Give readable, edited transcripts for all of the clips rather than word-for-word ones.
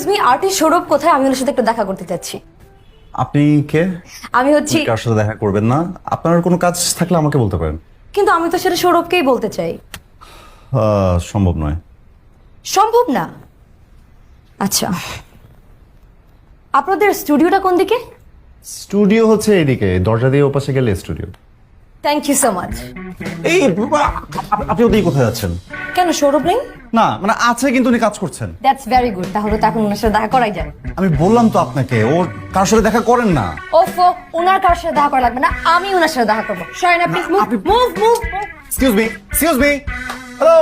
Excuse me, artist Sourav কোথায়? আমি ওনার সাথে একটু দেখা করতে চাচ্ছি। আপনি কে? আমি হচ্ছি। কার সাথে দেখা করবেন না? আপনার কোনো কাজ থাকলে আমাকে বলতে পারেন। কিন্তু আমি তো সেটা সৌরভকেই বলতে চাই। সম্ভব নয়। সম্ভব না? আচ্ছা, আপনাদের স্টুডিওটা কোন দিকে? স্টুডিও হচ্ছে এদিকে, দরজা দিয়ে ওপাশে গেলে studio. Thank you so much. এই আপনি ওদিকে কোথায় যাচ্ছেন? কেন, সৌরভ নেই? না মানে আছে, কিন্তু উনি কাজ করছেন। দ্যাটস ভেরি গুড, তাহলে তো এখন ওনার সাথে দেখা করাই যায়। আমি বললাম তো আপনাকে, ওর কার সাথে দেখা করেন না। ওফো, ওনার কার সাথে দেখা করা লাগবে না, আমি ওনার সাথে দেখা করবো। সরেন আপনি, move move move. Excuse me, hello.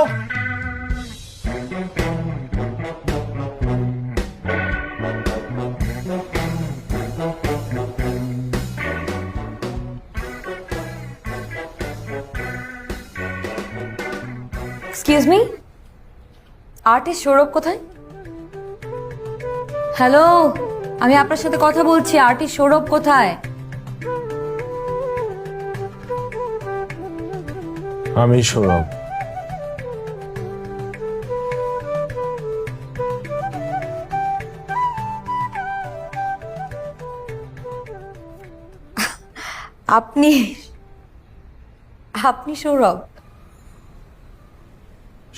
Excuse me, artist Sourav কোথায়? হ্যালো, আমি আপনার সাথে কথা বলছি। আর্টিস্ট সৌরভ কোথায়? আমি সৌরভ। আপনি আপনি সৌরভ?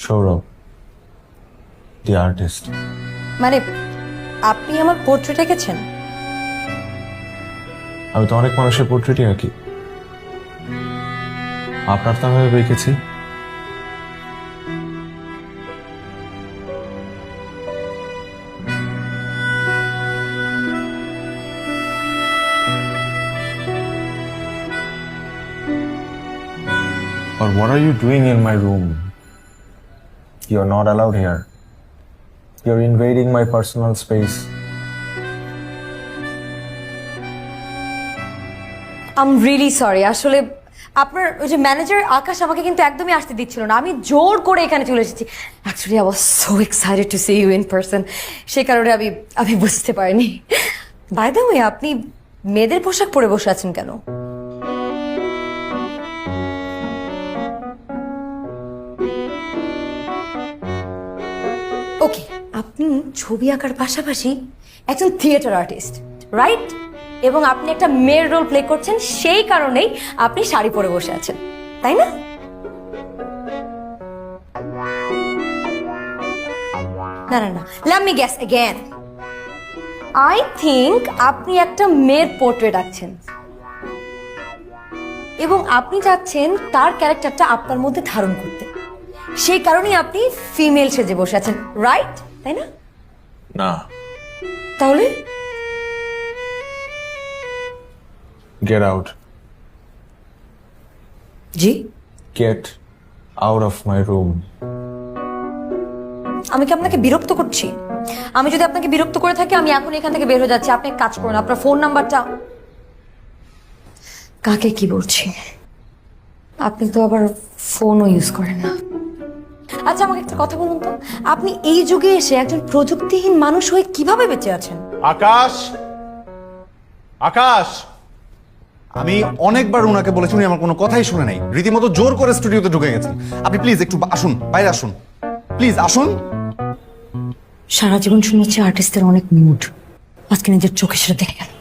সৌরভ দি আর্টিস্ট। মানে আপনি আমার পোর্ট্রেট এঁকেছেন? আমি তো অনেক মানুষের পোর্ট্রেটই আঁকি, আপনার তো আমি রেখেছি। Or what are you doing in my room? You are not allowed here. You're invading my personal space. I'm really sorry, আসলে আপনার ওই যে ম্যানেজার আকাশ আমাকে কিন্তু একদমই আসতে দিচ্ছিল না। আমি জোর করে এখানে চলে এসেছি। Actually I was so excited to see you in person, সেই কারণে আমি বুঝতে পারিনি। বাই দ্য ওয়ে, আপনি মেয়েদের পোশাক পরে বসে আছেন কেন? ওকে, আপনি ছবি আঁকার পাশাপাশি একজন থিয়েটার আর্টিস্ট, রাইট? এবং আপনি একটা মেয়ের রোল প্লে করছেন, সেই কারণেই আপনি শাড়ি পরে বসে আছেন, তাই না? না না না, let me guess again. I think আপনি একটা মেয়ের পোর্ট্রেট আঁকছেন এবং আপনি চাচ্ছেন তার ক্যারেক্টারটা আপনার মধ্যে ধারণ করতে, সেই কারণেই আপনি ফিমেল সেজে বসে আছেন, রাইট? তাই না? না। তাহলে Get out. G, Get out of my room. আমি কি আপনাকে বিরক্ত করছি? আমি যদি আপনাকে বিরক্ত করে থাকি, আমি এখন এখান থেকে বের হয়ে যাচ্ছি। আপনি এক কাজ করুন, আপনার ফোন নাম্বারটা। কাকে কি বলছি? আপনি তো আবার ফোনও ইউজ করেন না। আচ্ছা, আমাকে একটা কথা বলুন তো, আপনি এই যুগে এসে একজন প্রযুক্তিহীন মানুষ হয়ে কিভাবে বেঁচে আছেন? আকাশ, আকাশ, আমি অনেকবার উনাকে বলেছি, উনি আমার কোনো কথাই শুনে নাই। রীতিমতো জোর করে স্টুডিওতে ঢুকে গেছেন। আপনি প্লিজ একটু আসুন, বাইরে আসুন, প্লিজ আসুন। সারা জীবন শুনেছি আর্টিস্টদের অনেক মুড, আজকে নিজের চোখে সেটা দেখে গেল।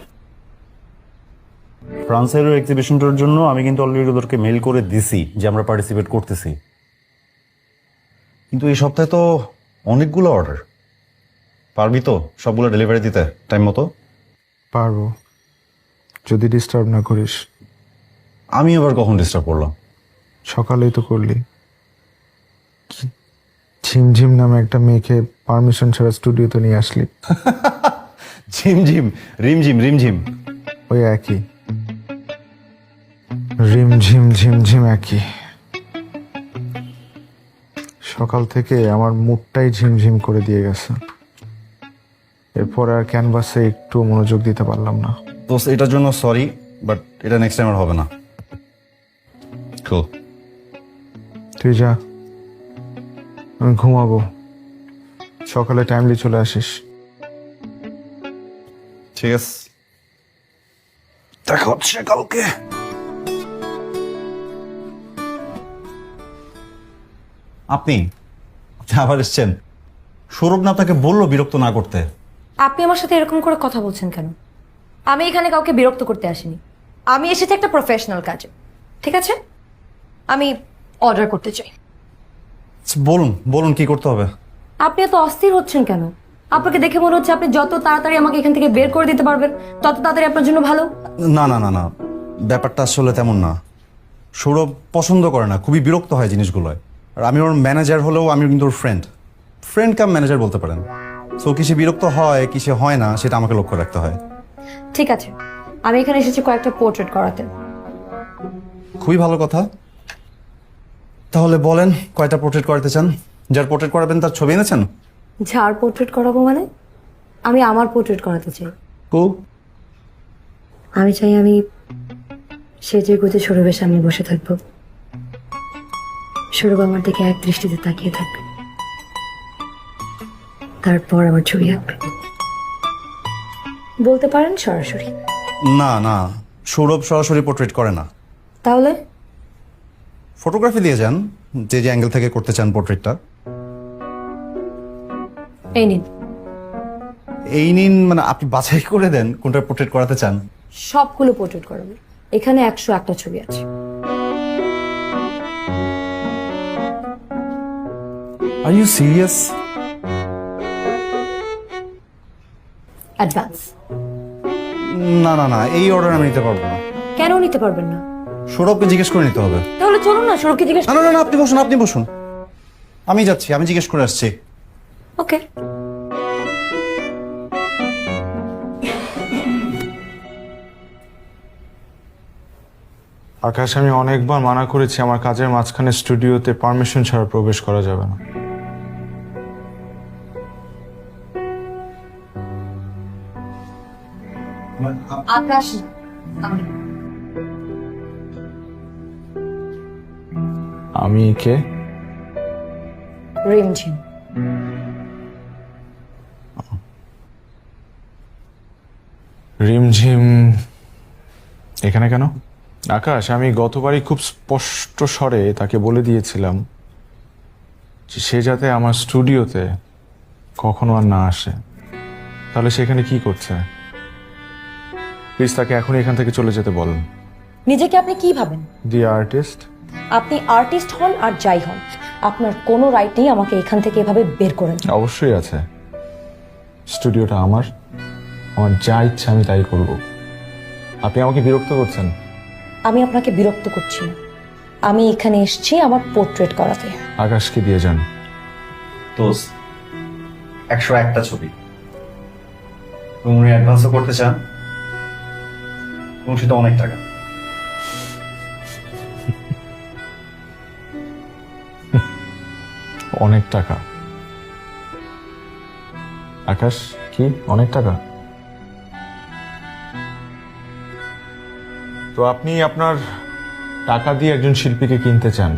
ফ্রান্সের এক্সিবিশনটার জন্য আমি কিন্তু অলরেডি ওদেরকে মেল করে দিছি যে আমরা পার্টিসিপেট করতেছি, কিন্তু এই সপ্তাহে তো অনেকগুলো অর্ডার। পারবি তো সবগুলো ডেলিভারি দিতে টাইম মতো? পারবো, যদি ডিস্টার্ব না করিস। আমি আবার কখন ডিস্টার্ব করলাম? সকালেই তো করলি। ঝিমঝিম নামে একটা মেয়েকে পারমিশন ছাড়া স্টুডিওতে নিয়ে আসলি। ঝিমঝিম, রিমঝিম, রিমঝিম ওই একই, রিমঝিম ঝিমঝিম একই। সকাল থেকে আমার মুডটাই ঝিমঝিম করে দিয়ে গেছে। এরপর আর ক্যানভাসে একটু মনোযোগ দিতে পারলাম না। তো এটার জন্য সরি, বাট এটা নেক্সট টাইম আর হবে না। Cool. তুই যা, আমি ঘুমাবো। সকালে টাইমলি চলে আসিস। ঠিক আছে, দেখা হচ্ছে কালকে। আপনি আবার এসছেন? সৌরভ না আপনাকে বললো বিরক্ত না করতে? আপনি আমার সাথে এরকম করে কথা বলছেন কেন? আমি এখানে কাউকে বিরক্ত করতে আসিনি। আমি এসেছি একটা প্রফেশনাল কাজে, ঠিক আছে? আমি অর্ডার করতে চাই। আচ্ছা, বলুন বলুন কি করতে হবে? আপনি এত অস্থির হচ্ছেন কেন? আপনাকে দেখে মনে হচ্ছে আপনি যত তাড়াতাড়ি আমাকে এখান থেকে বের করে দিতে পারবেন তত তাড়াতাড়ি আপনার জন্য ভালো। না না না না, ব্যাপারটা আসলে তেমন না। সৌরভ পছন্দ করে না, খুবই বিরক্ত হয় জিনিসগুলোয়। আর আমি ওর ম্যানেজার হলেও আমি কিন্তু ওর ফ্রেন্ড ফ্রেন্ড কাম ম্যানেজার বলতে পারেন। সো কিসে বিরক্ত হয় কিসে হয় না সেটা আমাকে লক্ষ্য রাখতে হয়। ঠিক আছে, আমি এখানে এসেছি কয়েকটা পোর্ট্রেট করাতে। খুবই ভালো কথা। তাহলে বলেন কয়টা পোর্ট্রেট করাতে চান? যার পোর্ট্রেট করাবেন তার ছবি এনেছেন? যার পোর্ট্রেট করাবো মানে? আমি আমার পোর্ট্রেট করাতে চাই। কো আমি চাই আমি সেজে গুজে সৌরভের সামনে বসে থাকবো, সৌরভ আমার দিকে এক দৃষ্টিতে তাকিয়ে থাকবে, তারপর আমার ছবি আঁকবে। বলতে পারেন সরাসরি। না না, সৌরভ সরাসরি পোর্ট্রেট করে না। তাহলে ফটোগ্রাফি দিয়ে যান, যে যে অ্যাঙ্গেল থেকে করতে চান পোর্ট্রেটটা। এই নিন। এই নিন মানে আপনি বাছাই করে দেন কোনটা পোর্ট্রেট করাতে চান? সবগুলো পোর্ট্রেট করাবো। এখানে 101টা ছবি আছে। Are you serious? অ্যাডভান্স। না না না, এই অর্ডার আমি নিতে পারবো না। কেন নিতে পারবেন না? সৌরভকে জিজ্ঞেস করে নিতে হবে। তাহলে চলুন না, সৌরভকে জিজ্ঞেস। না না না না, আপনি বসুন আপনি বসুন। আমি যাচ্ছি, আমি জিজ্ঞেস করে আসছি। ওকে। আকাশ, আমি অনেকবার মানা করেছি আমার কাজের মাঝখানে স্টুডিওতে পারমিশন ছাড়া প্রবেশ করা যাবে না। আকাশ। আমি কে? রিমঝিম। রিমঝিম এখানে কেন? আকাশ, আমি গতবারই খুব স্পষ্ট স্বরে তাকে বলে দিয়েছিলাম যে সে যাতে আমার স্টুডিওতে কখনো আর না আসে। তাহলে সেখানে কি করছে? প্লিজ তাকে এখনই এখান থেকে চলে যেতে বলুন। নিজেকে আপনি কি ভাবেন? দি আর্টিস্ট। আপনি আর্টিস্ট হন আর যাই হন, আপনার কোনো রাইট নেই আমাকে এখান থেকে এভাবে বের করে দিন। অবশ্যই আছে। স্টুডিওটা আমার, আমার যা ইচ্ছা আমি তাই করব। আপনি আমাকে বিরক্ত করছেন। আমি আপনাকে বিরক্ত করছি না, আমি এখানে এসেছি আমার পোর্ট্রেট করাতে। আকাশকে দিয়ে যান। দোস্ত 101টা ছবি উনি অ্যাডভান্সও করতে চান এবং সেটা অনেক টাকা। অনেক টাকা? আকাশ, কি অনেক টাকা? তো আপনি আপনার টাকা দিয়ে একজন শিল্পীকে কিনতে চান?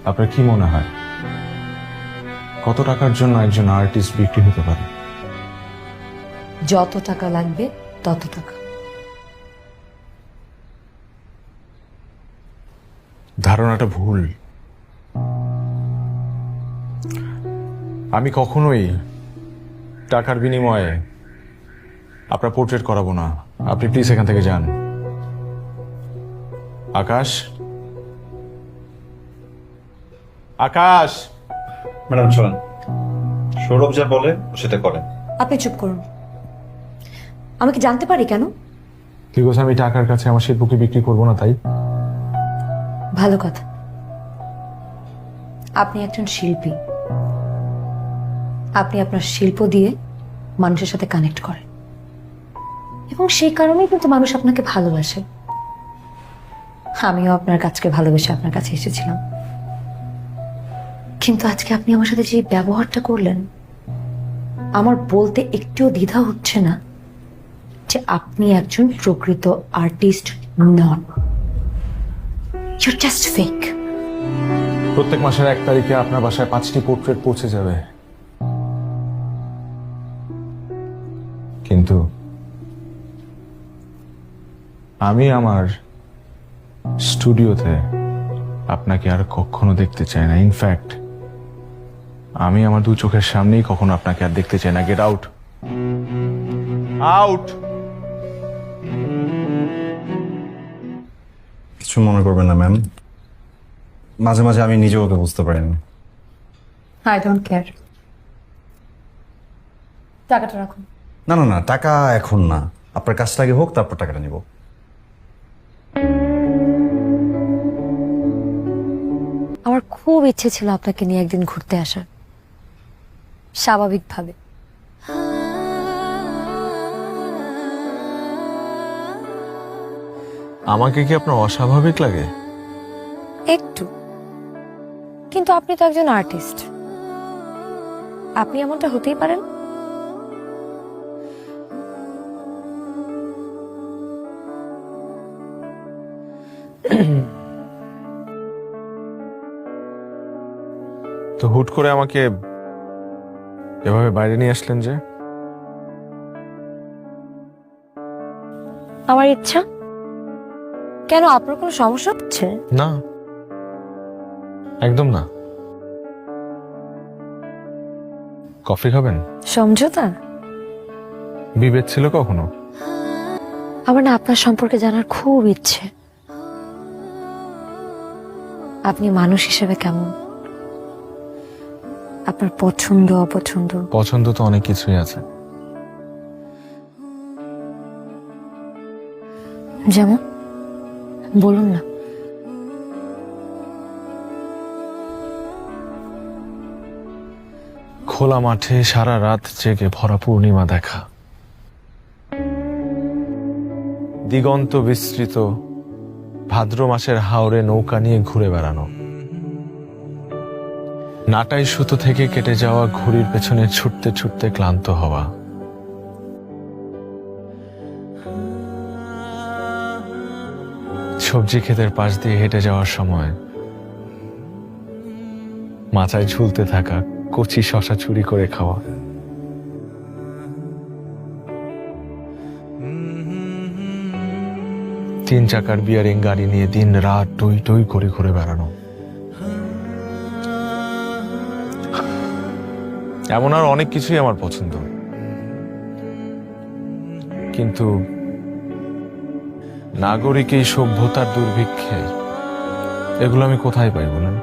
আপনার কি মনে হয় কত টাকার জন্য একজন আর্টিস্ট বিক্রি হতে পারে? যত টাকা লাগবে তত টাকা। ধারণাটা ভুল। আমি কখনোই টাকার বিনিময়ে আপনার পোর্ট্রেট করাবো না। আপনি প্লিজ এখান থেকে যান। আকাশ, আকাশ। ম্যাডাম চলেন, সৌরভ যা বলে সেটা করেন। আপনি চুপ করুন। আমি কি জানতে পারি কেন? বিকজ আমি টাকার কাছে আমার শিল্পকে বিক্রি করবো না, তাই। ভালো কথা। আপনি একজন শিল্পী, আপনি আপনার শিল্প দিয়ে মানুষের সাথে কানেক্ট করেন এবং সেই কারণেই কিন্তু মানুষ আপনাকে ভালোবাসে। আমিও আপনার কাজকে ভালোবেসে আপনার কাছে এসেছিলাম, কিন্তু আজকে আপনি আমার সাথে যে ব্যবহারটা করলেন, আমার বলতে একটুও দ্বিধা হচ্ছে না যে আপনি একজন প্রকৃত artist non. Your just fake. প্রত্যেক মাসের 1 তারিখে আপনার বাসায় 5টি পোর্ট্রেট পৌঁছে যাবে, কিন্তু আমি আমার স্টুডিওতে আপনাকে আর কখনো দেখতে চাই না। ইনফ্যাক্ট আমি আমার দু চোখের সামনেই কখনো আপনাকে আর দেখতে চাই না। Get out, out. কিছু মনে করবেন না ম্যাম, মাঝে মাঝে আমি নিজেও ওকে বুঝতে পারি না। I don't care. টাকাটা রাখুন। না না না, টাকা এখন না, আপনার কাজটা আগে হোক, তারপর টাকাটা নিব। আমার খুব ইচ্ছে ছিল আপনাকে নিয়ে একদিন ঘুরতে আসার, স্বাভাবিকভাবে। আমাকে কি আপনার অস্বাভাবিক লাগে? একটু, কিন্তু আপনি তো একজন আর্টিস্ট, আপনি এমনটা হতেই পারেন। তো হুট করে আমাকে এভাবে বাইরে নিয়ে আসলেন যে? আমার ইচ্ছা। কেন, আপনার কোনো সমস্যা হচ্ছে? না, একদম না। কফি খাবেন? সমঝোতা? বিভেদ ছিল কখনো? আমার না আপনার সম্পর্কে জানার খুব ইচ্ছে। আপনি মানুষ হিসেবে কেমন, আপনার পছন্দ অপছন্দ। পছন্দ তো অনেক কিছুই আছে। যেমন বলুন না। খোলা মাঠে সারা রাত জেগে ভরা পূর্ণিমা দেখা, দিগন্ত বিস্তৃত ভাদ্র মাসের হাওরে নৌকা নিয়ে ঘুরে বেড়ানো, নাটাই সুতো থেকে কেটে যাওয়া ঘড়ির পেছনে ছুটতে ছুটতে ক্লান্ত হওয়া, সবজি ক্ষেতের পাশ দিয়ে হেঁটে যাওয়ার সময় মাথায় ঝুলতে থাকা কচি শশা চুরি করে খাওয়া, তিন চাকার বিয়ারিং গাড়ি নিয়ে দিন রাত টই টই করে ঘুরে বেড়ানো, এমন আর অনেক কিছুই আমার পছন্দ। কিন্তু নাগরিক এই সভ্যতার দুর্ভিক্ষে এগুলো আমি কোথায় পাই বলেন?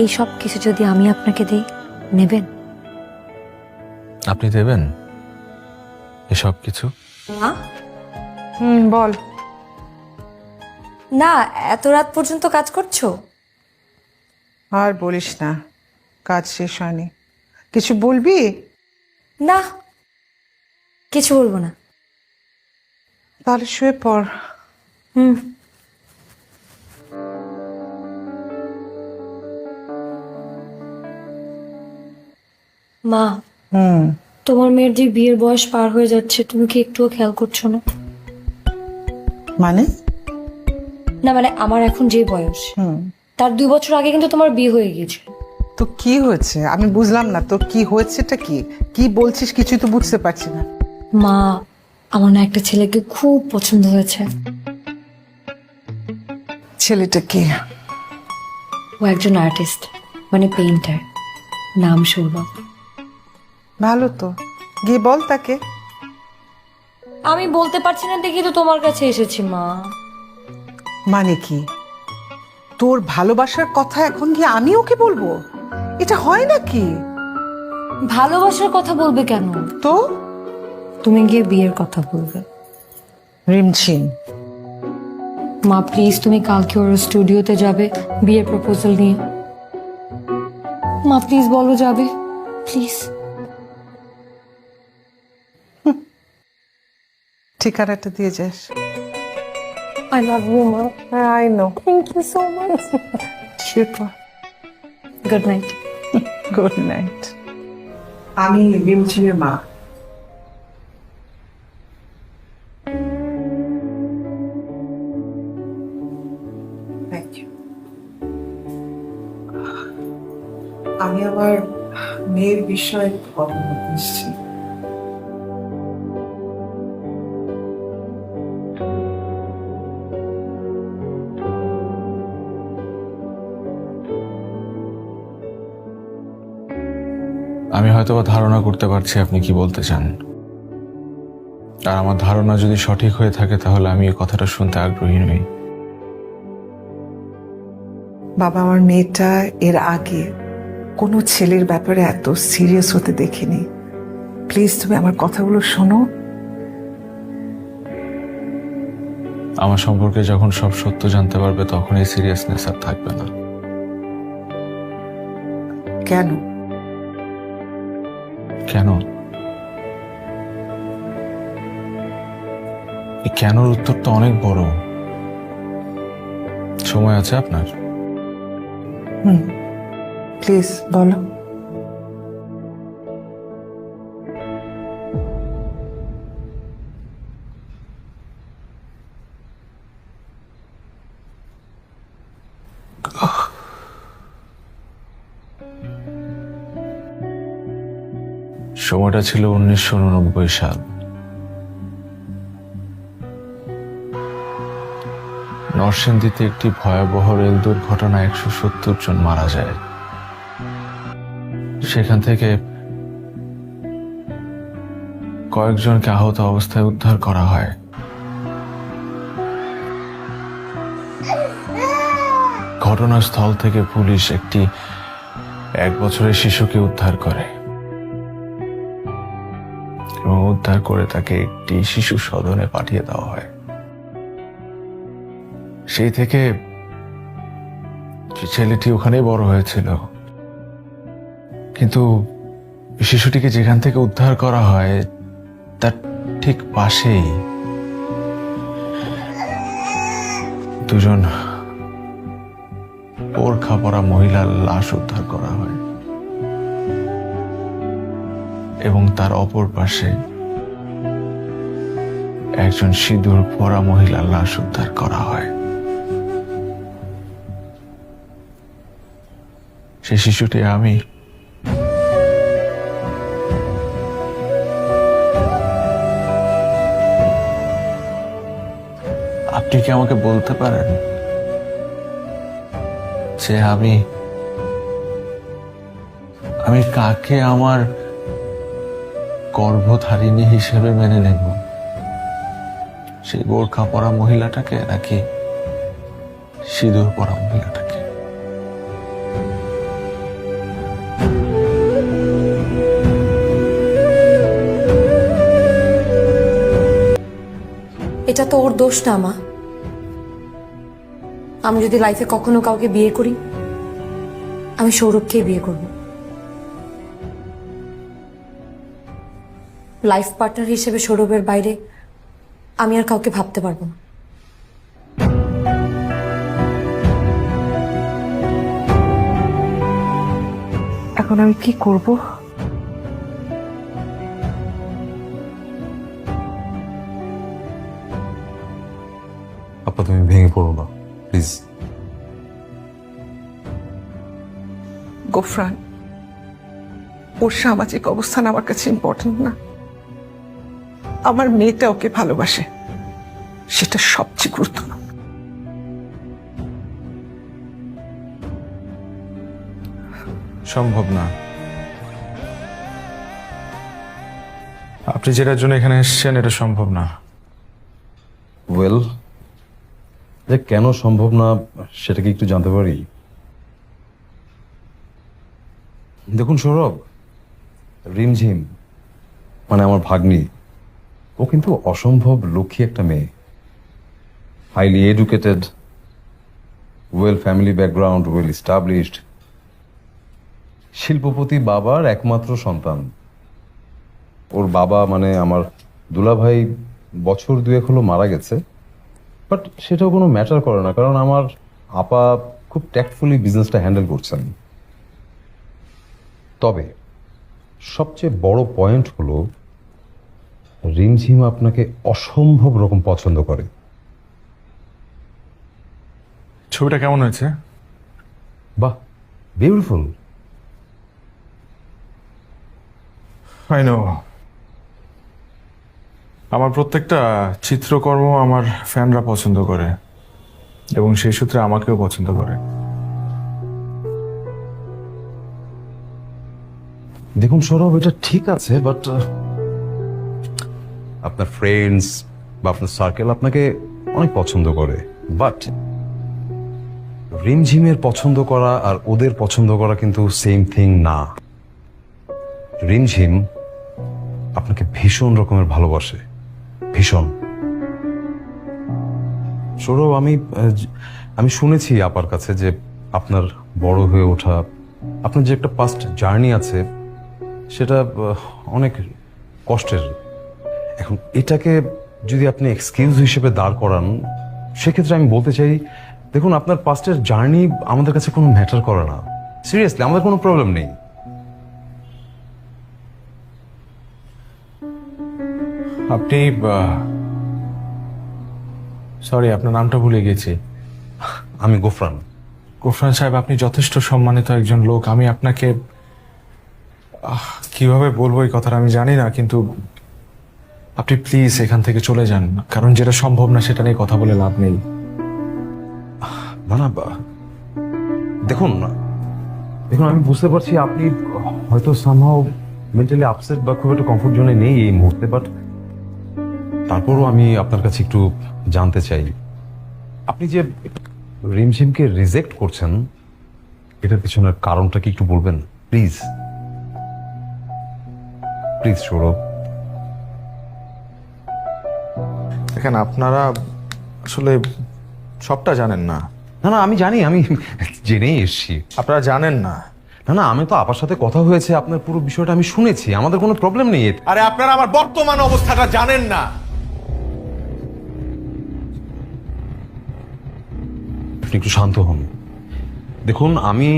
এই সব কিছু যদি আমি আপনাকে দিই, নেবেন? আপনি দেবেন এসব কিছু? বল। না, এত রাত পর্যন্ত কাজ করছো? আর বলিস না, কাজ শেষ হয়নি। কিছু বলবি? না, কিছু বলবো না। তাহলে শুয়ে পড়। মা, তোমার মেয়ের যে বিয়ের বয়স পার হয়ে যাচ্ছে, তুমি কি একটুও খেয়াল করছো না? মানে? না মানে আমার এখন যে বয়স, তার 2 বছর আগে কিন্তু তোমার বিয়ে হয়ে গিয়েছিল। তো কি হয়েছে আমি বুঝলাম না, তো কি হয়েছেটা কি? কি বলছিস কিছুই তো বুঝতে পারছি না। মা, আমার না একটা ছেলেকে খুব পছন্দ হয়েছে। ছেলেটা কে? ও একজন আর্টিস্ট, মানে পেইন্টার, নাম সৌরভ। ভালো তো, গিয়ে বল তাকে। আমি বলতে পারছি না দেখি তো তোমার কাছে এসেছি মা। মানে কি? তোর ভালোবাসার কথা এখন গিয়ে আমি ওকে বলবো? এটা হয় নাকি? ভালোবাসার কথা বলবে কেন? তো তুমি গিয়ে বিয়ের কথা বলবে। রিমঝিম, মা প্লিজ, তুমি কালকে ওর স্টুডিওতে যাবে বিয়ের প্রপোজাল নিয়ে। মা প্লিজ বলো যাবে, প্লিজ। ঠিকানাটা দিয়ে যাস। আই লাভ ইউ মা। I know. Thank you so much. শুয়ে পড়। Good night. Good night. আমি রিমঝিমের মা। Thank you. আমি আমার মেয়ের বিষয়ে কথা বলতে এসেছি। আমি হয়তো বা ধারণা করতে পারছি আপনি কি বলতে চান, আর আমার ধারণা যদি সঠিক হয়ে থাকে তাহলে আমি এই কথাটা শুনতে আগ্রহী নই। বাবা, আমার মেয়েটা এর আগে কোনো ছেলের ব্যাপারে এত সিরিয়াস হতে দেখিনি। প্লিজ তুমি আমার কথাগুলো শোনো। আমার সম্পর্কে যখন সব সত্য জানতে পারবে তখন এই সিরিয়াসনেস আর থাকবে না। কেন? কেন? এই কেনর উত্তরটা অনেক বড়। সময় আছে আপনার? প্লিজ বলো। সময়টা ছিল 1989 সাল। নরসিংদীতে একটি ভয়াবহ রেল দুর্ঘটনায় 170 জন মারা যায়। সেখান থেকে কয়েকজনকে আহত অবস্থায় উদ্ধার করা হয়। ঘটনাস্থল থেকে পুলিশ একটি 1 বছরের শিশুকে উদ্ধার করে এবং উদ্ধার করে তাকে একটি শিশু সদনে পাঠিয়ে দেওয়া হয়। সেই থেকে ছেলেটি ওখানেই বড় হয়েছিল, কিন্তু শিশুটিকে যেখান থেকে উদ্ধার করা হয় তার ঠিক পাশেই দুজন বোরখা পরা মহিলার লাশ উদ্ধার করা হয় এবং তার অপর পাশে একজন সিঁদুর পরা মহিলার লাশ উদ্ধার করা হয়। সেই শিশুটি আমি। আপনি কি আমাকে বলতে পারেন যে আমি কাকে আমার গর্ভধারিণী হিসেবে মেনে নেব? সেই বোরখা পরা মহিলাটাকে নাকি সিঁদুর পরা মহিলাটাকে? এটা তো ওর দোষ না মা। আমি যদি লাইফে কখনো কাউকে বিয়ে করি, আমি সৌরভকেই বিয়ে করব। লাইফ পার্টনার হিসেবে সৌরভের বাইরে আমি আর কাউকে ভাবতে পারবো না। এখন আমি কি করব? আপা তুমি ভেঙে পড়ো না প্লিজ। গোফরান, ওর সামাজিক অবস্থান আমার কাছে ইম্পর্টেন্ট না। আমার মেয়েটা ওকে ভালোবাসে, সেটা সবচেয়ে গুরুত্বপূর্ণ। সম্ভব না। আপনি যেটার জন্য এখানে এসেছেন এটা সম্ভব না। ওয়েল, যে কেন সম্ভব না সেটা কি একটু জানতে পারি? দেখুন সৌরভ, রিমঝিম মানে আমার ভাগ্নি, ও কিন্তু অসম্ভব লক্ষ্মী একটা মেয়ে। Highly educated, well family background, well established, শিল্পপতি বাবার একমাত্র সন্তান। ওর বাবা মানে আমার দুলাভাই বছর 2 হলো মারা গেছে, বাট সেটাও কোনো ম্যাটার করে না, কারণ আমার আপা খুব ট্যাক্টফুলি বিজনেসটা হ্যান্ডেল করছেন। তবে সবচেয়ে বড় পয়েন্ট হলো রিমঝিম আপনাকে অসম্ভব রকম পছন্দ করে। ছবিটা কেমন হয়েছে? বাহ, বিউটিফুল। I know. আমার প্রত্যেকটা চিত্রকর্ম আমার ফ্যানরা পছন্দ করে এবং সেই সূত্রে আমাকেও পছন্দ করে। দেখুন সৌরভ, এটা ঠিক আছে, বাট আপনার ফ্রেন্ডস বা আপনার সার্কেল আপনাকে অনেক পছন্দ করে, বাট রিমঝিমের পছন্দ করা আর ওদের পছন্দ করা কিন্তু সেম থিং না। রিমঝিম আপনাকে ভীষণ রকমের ভালোবাসে, ভীষণ। সৌরভ, আমি শুনেছি আপার কাছে যে আপনার বড় হয়ে ওঠা, আপনার যে একটা পাস্ট জার্নি আছে, সেটা অনেক কষ্টের। এখন এটাকে যদি আপনি এক্সকিউজ হিসেবে দাঁড় করান, সেক্ষেত্রে আমি বলতে চাই, দেখুন আপনার পাস্টের জার্নি আমাদের কাছে কোনো ম্যাটার করে না। সিরিয়াসলি, আমাদের কোনো প্রবলেম নেই। আপনি সরি, আপনার নামটা ভুলে গেছি। আমি গোফরান। গোফরান সাহেব, আপনি যথেষ্ট সম্মানিত একজন লোক। আমি আপনাকে কিভাবে বলবো এই কথাটা আমি জানি না, কিন্তু আপনি প্লিজ এখান থেকে চলে যান, কারণ যেটা সম্ভব না সেটা নিয়ে কথা বলে লাভ নেই। না না, দেখুন দেখুন, আমি বুঝতে পারছি আপনি হয়তো সামহাও মেন্টালি আপসেট বা খুব একটা কমফোর্ট জোনে নেই এই মুহূর্তে, বাট তারপরও আমি আপনার কাছে একটু জানতে চাই, আপনি যে রিমঝিমকে রিজেক্ট করছেন, এটার পিছনের কারণটা কি একটু বলবেন প্লিজ? প্লিজ সৌরভ। দেখেন, আপনারা আসলে সবটা জানেন না। না না, আমি জানি, আমি জেনেই এসছি। আপনারা জানেন না। না না, আমি তো আপার সাথে কথা হয়েছে, আপনার পুরো বিষয়টা আমি শুনেছি, আমাদের কোনো প্রবলেম নেই এতে। আরে আপনারা আমার বর্তমান অবস্থাটা জানেন না। আপনি একটু শান্ত হন। দেখুন, আমি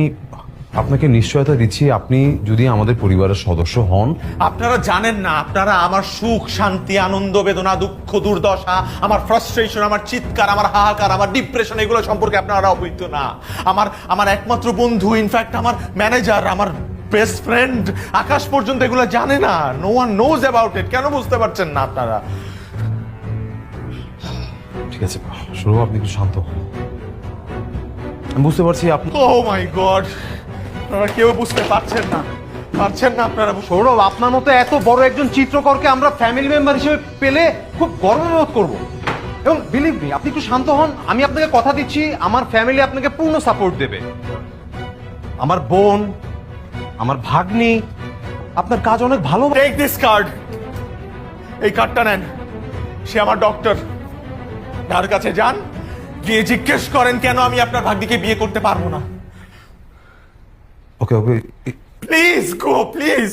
আপনাকে নিশ্চয়তা দিচ্ছি, আপনি যদি আমাদের পরিবারের সদস্য হন। আপনারা জানেন না, আপনারা আমার সুখ, শান্তি, আনন্দ, বেদনা, দুঃখ, দুর্দশা, আমার ফ্রাস্ট্রেশন, আমার চিৎকার, আমার হাহাকার, আমার ডিপ্রেশন, এগুলো সম্পর্কে আপনারা অবহিত না। আমার একমাত্র বন্ধু, ইনফ্যাক্ট আমার ম্যানেজার, আমার বেস্ট ফ্রেন্ড আকাশ পর্যন্ত এগুলো জানে না। No one knows about it. কেন বুঝতে পারছেন না আপনারা? ঠিক আছে সৌরভ, আপনি একটু শান্ত হন। আমি বুঝতে পারছি আপনি। ও মাই গড, আপনারা কেউ বুঝতে পারছেন না, আপনারা। সৌরভ, আপনার মতো এত বড় একজন চিত্রকরকে আমরা ফ্যামিলি মেম্বার হিসেবে পেলে খুব গর্ববোধ করব, এবং বিলিভ মি, আপনি একটু শান্ত হন। আমি আপনাকে কথা দিচ্ছি, আমার ফ্যামিলি আপনাকে পূর্ণ সাপোর্ট দেবে। আমার বোন, আমার ভাগ্নি আপনার কাজ অনেক ভালো। Take this card. এই কার্ডটা নেন। সে আমার ডক্টর। তার কাছে যান, গিয়ে জিজ্ঞেস করেন কেন আমি আপনার ভাগ্নিকে বিয়ে করতে পারবো না। ওকে ওকে, প্লিজ গো, প্লিজ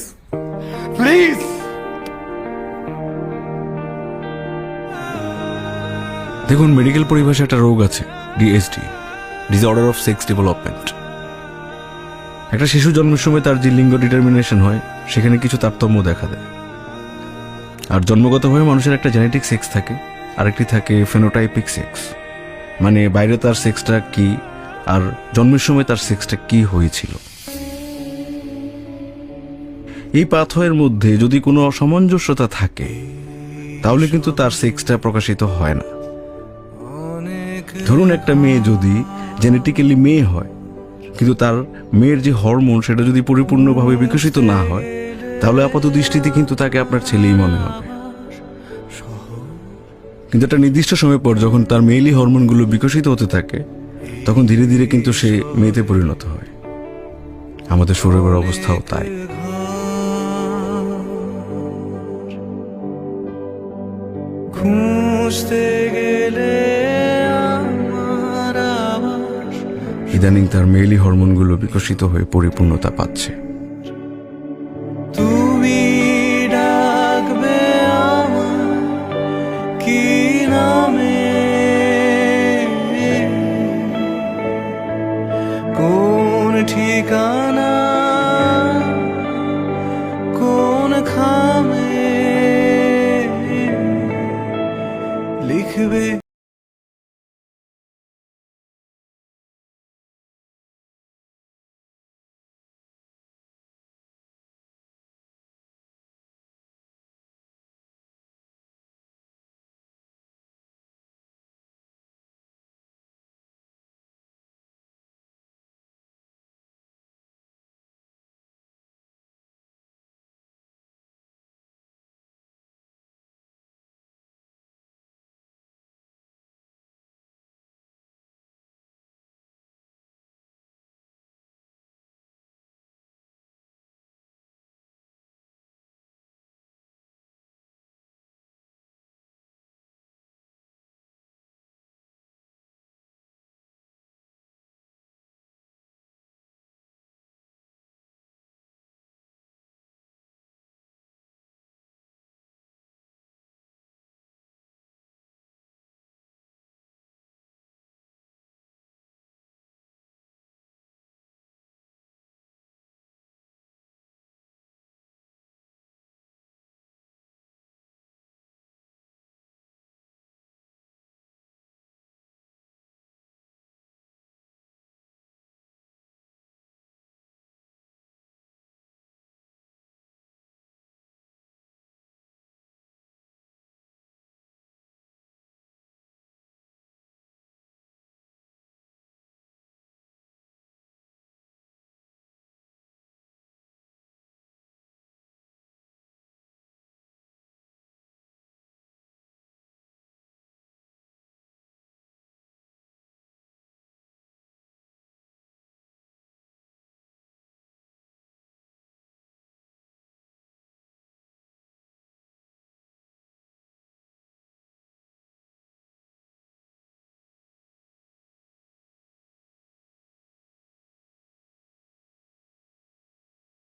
প্লিজ। দেখুন, মেডিকেল পরিভাষায় একটা রোগ আছে, DSD, disorder of sex development. একটা শিশু জন্মের সময় তার যে লিঙ্গ ডিটারমিনেশন হয়, সেখানে কিছু তারতম্য দেখা দেয়। আর জন্মগতভাবে মানুষের একটা জেনেটিক সেক্স থাকে, আরেকটি থাকে ফেনোটাইপিক সেক্স, মানে বাইরে তার সেক্সটা কি আর জন্মের সময় তার সেক্সটা কি হয়েছিল। এই পাথয়ের মধ্যে যদি কোনো অসামঞ্জস্যতা থাকে, তাহলে কিন্তু তার সেক্সটা প্রকাশিত হয় না। ধরুন, একটা মেয়ে যদি জেনেটিক্যালি মেয়ে হয়, কিন্তু তার মেয়ের যে হরমোন সেটা যদি পরিপূর্ণভাবে বিকশিত না হয়, তাহলে আপাত দৃষ্টিতে কিন্তু তাকে আপনার ছেলেই মনে হবে। কিন্তু একটা নির্দিষ্ট সময় পর যখন তার মেয়েলি হরমোনগুলো বিকশিত হতে থাকে, তখন ধীরে ধীরে কিন্তু সে মেয়েতে পরিণত হয়। আমাদের শরীরের অবস্থাও তাই। ইদানিং তার মেয়েলি হরমোনগুলো বিকশিত হয়ে পরিপূর্ণতা পাচ্ছে। তুমি ডাকবে আমার কি নামে, কোন ঠিকানা, কোন খামে লিখবে।